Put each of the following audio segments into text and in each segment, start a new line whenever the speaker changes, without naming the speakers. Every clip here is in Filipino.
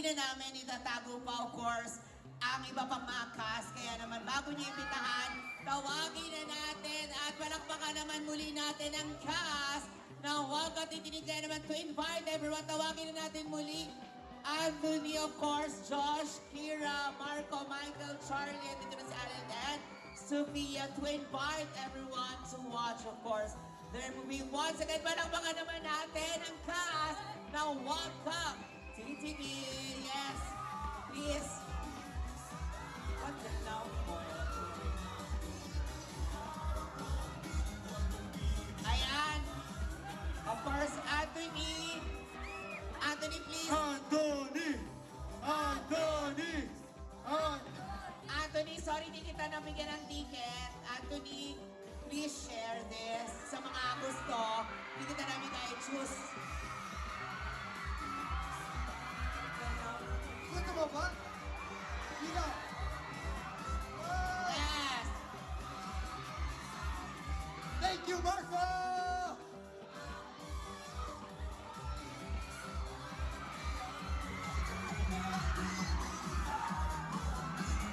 hindi na namin itatago pa, of course, ang iba pang mga cast. Kaya naman, bago niyo imbitahan, tawagin na natin at palakpakan naman muli natin ang cast na huwag at titinig. Kaya naman to invite everyone, tawagin na natin muli Anthony, of course, Josh, Kira, Marco, Michael, Charlie, and dito na si Allen and Sophia to invite everyone to watch, of course, their movie. Once again, palakpakan naman natin ang cast na Welcome Titingin. Yes, please. What the now? Ayan. Of course, Anthony. Anthony, please. Anthony, sorry di kita nabigyan ng ticket. Anthony, please share this sa mga gusto. Hindi kita nabigay. Choose.
Gusto mo ba? Hila!
Yes.
Thank you, Marco!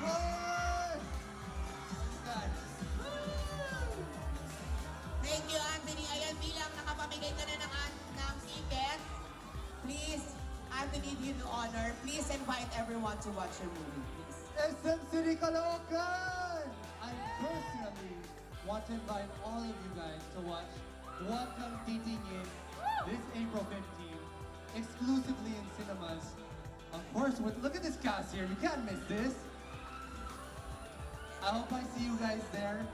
Hoy!
Thank you, Anthony. Ayan, bilang nakapamigay ka na ng ticket, please, Anthony, do you the honor. Please invite everyone to watch your movie, please.
SM City Caloocan! I personally want to invite all of you guys to watch Welcome Titingin this April 15th, exclusively in cinemas. Of course, look at this cast here. You can't miss this. I hope I see you guys there.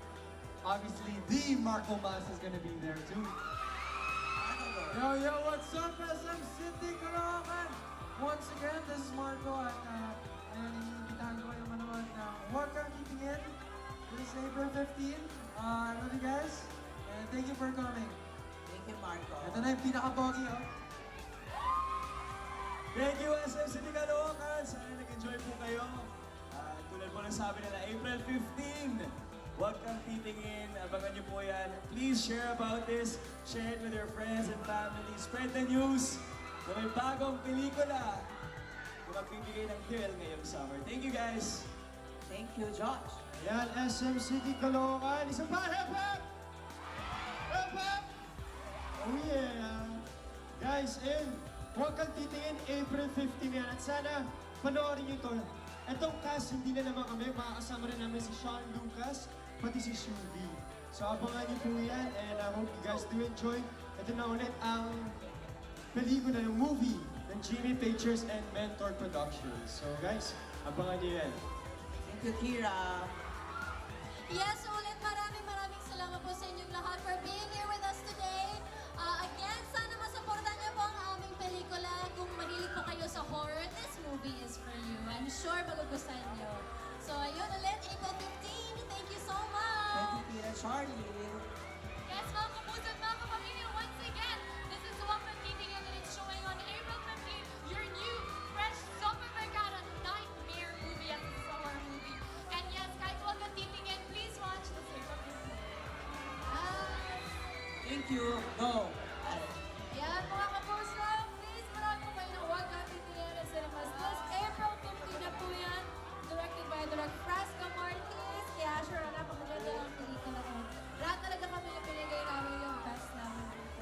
Obviously, the Marco Mas is gonna be there too.
Yo, what's up, SM City Caloocan? Once again, this is Marco at ayun, iniimbitahan ko kayo manood na Welcome Titingin this April 15. I love you guys, and thank you for coming.
Thank you, Marco.
Ito na yung pinaka-pogi, oh.
Thank you, SM City Caloocan! Sana nag-enjoy po kayo. Tulad po ng sabi nila, April 15, huwag kang titingin. Abangan niyo po yan. Please share about this. Share it with your friends and family. Spread the news na may bagong pelikula na magbibigay ng thrill ngayong summer. Thank you, guys!
Thank you, Josh.
Yan, SM City Caloocan. Isang pa, hip hop! Hip hop! Oh yeah! Guys, huwag kang titingin, April 15 yan. At sana, panoorin nyo ito. Itong cast, hindi na naman kami. Makakasama rin namin si Sean Lucas, pati si Shubi. So, abangan nyo po yan. And I hope you guys do enjoy. Ito na ulit ang pelikula ng movie ng Jimmy Pictures and Mentor Productions. So, guys, abangan nyo yan.
Thank you, Kira.
Yes, ulit maraming salamat po sa inyong lahat for being here with us today. Again, sana masuportan niyo po ang aming pelikula. Kung mahilig po kayo sa horror, this movie is for you. I'm sure magugustuhan niyo. So, ayun ulit, April 15. Thank you so much!
Thank you, Kira. Charlie.
Yes, mga kapuso at mga kapamilya, once again, this is Welcome Titingin and it's showing on April 15, your new, fresh, super vergara nightmare movie at this horror movie. And yes, kahit Welcome Titingin, please watch this April 15.
Thank you. Go.
Yan, mga kapuso, please marami po kayo ng Welcome Titingin at Cinemas this April 15 na po yan. Directed by Direct Frasco Marquez. Kaya sure, napakaganda ang pelikula ko. Lahat talaga kami yung pinigay namin yung best namin dito.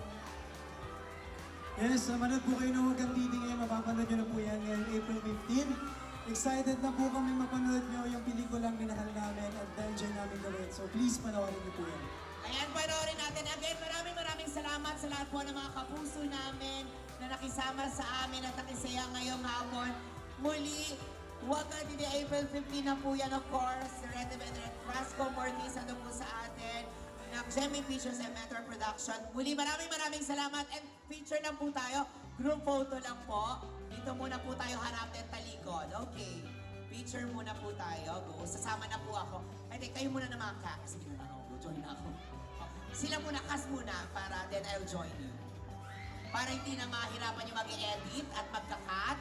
Yes, manood po kayo ng Huwag Kang Titingin. Mapapanood nyo na po yan ngayong April 15. Excited na po kami mapanood nyo yung pelikulang minahal namin at na-enjoy namin gawin. So please panoorin nyo po yan.
Ayan, panoorin natin. Again, maraming salamat sa lahat po ng mga kapuso namin na nakisama sa amin at nakisaya ngayong hapon. Muli, huwag ka din April 15 na po yan, of course. Directed by Direct Frasco Mortis, ano po sa atin, ng Jimmy Pictures and Mentor Production. Muli, maraming salamat and feature lang po tayo. Group photo lang po. Dito muna po tayo harap at talikod. Okay. Picture muna po tayo. Go. Sasama na po ako. Ay, kayo muna na mga kasi hindi na ako. Join na ako. Sila muna, cast muna para then I'll join you. Para hindi na mahirapan yung mag-edit at magka-cut.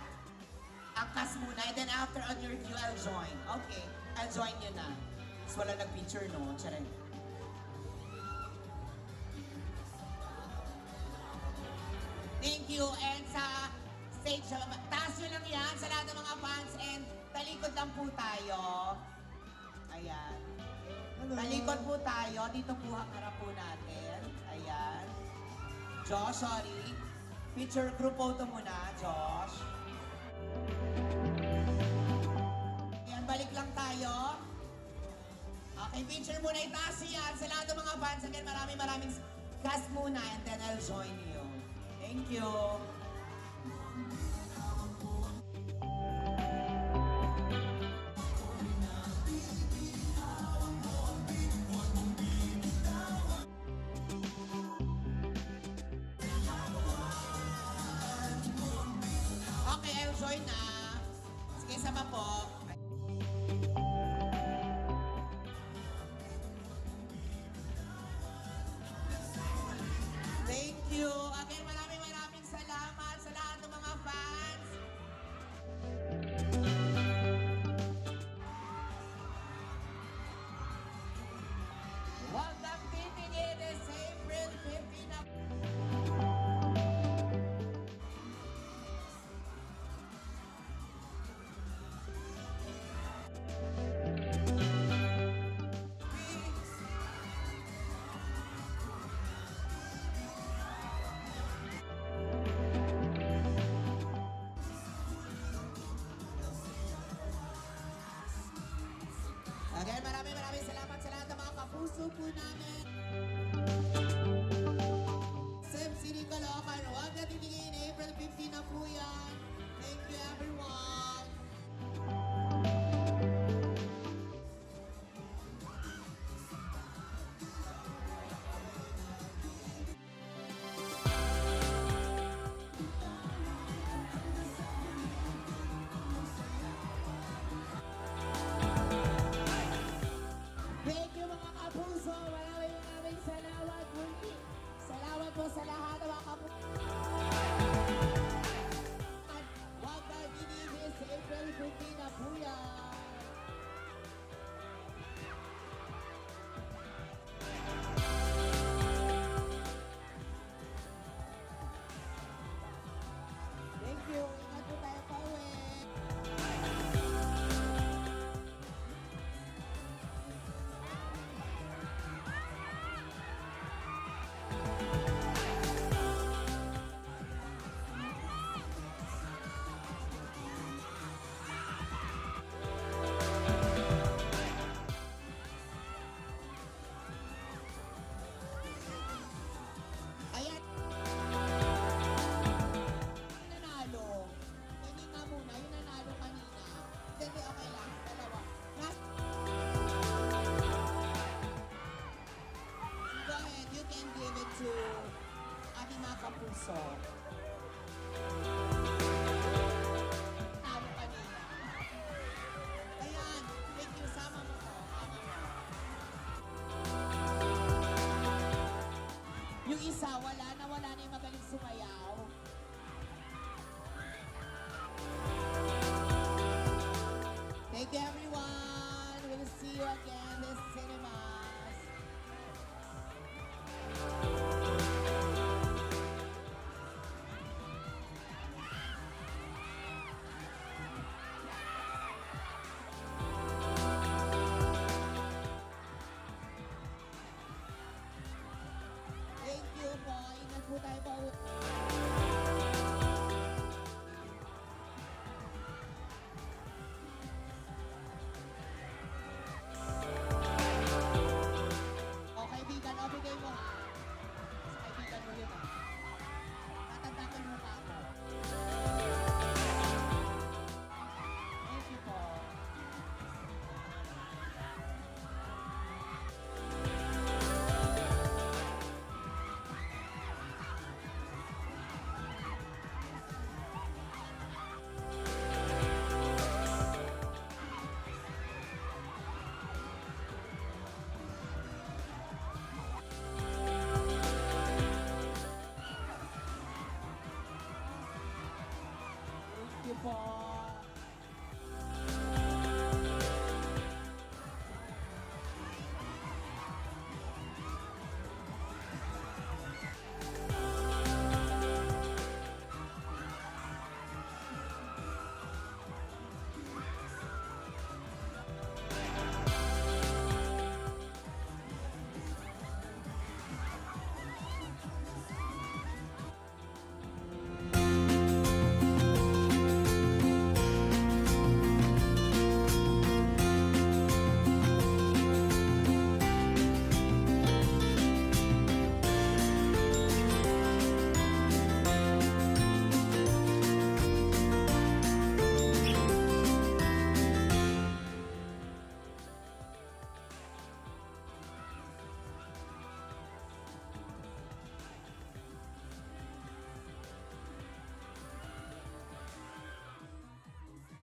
Ang cast muna, and then after on your view, I'll join. Okay, I'll join you na. So wala nag-picture, no? Charing. Thank you, and sa stage, taas nyo lang yan sa lahat ng talikod lang po tayo. Ayan.
Hello.
Talikod po tayo. Dito po ang harap po natin. Ayan. Josh, sorry. Picture group photo muna, Josh. Ayan, balik lang tayo. Okay, picture muna. Itaas yan sa lahat ng mga fans. Again, maraming cast muna and then I'll join you. Thank you. Okay, I'll join na. Sige, sama po. Thank you. Again, maraming salamat sa lahat ng mga fans. Huwag kang titingin sa April 15 na... Again, maraming salamat sa lahat ng mga kapuso po namin. Sim City Caloocan, huwag na titingin, April 15 na po yan. Thank you everyone. Thank you mga kapuso. Maraming salamat muli. Salamat po sa lahat ng mga kapuso. At huwag na dinigil sa April 15 na po yan. Thank you. Ingat po tayo pa uwi. Ayan. Yung nanalo. Ganyan nga muna. Yung nanalo kanina. Hindi, okay lang. Dalawa. Go ahead. You can give it to ating mga kapuso.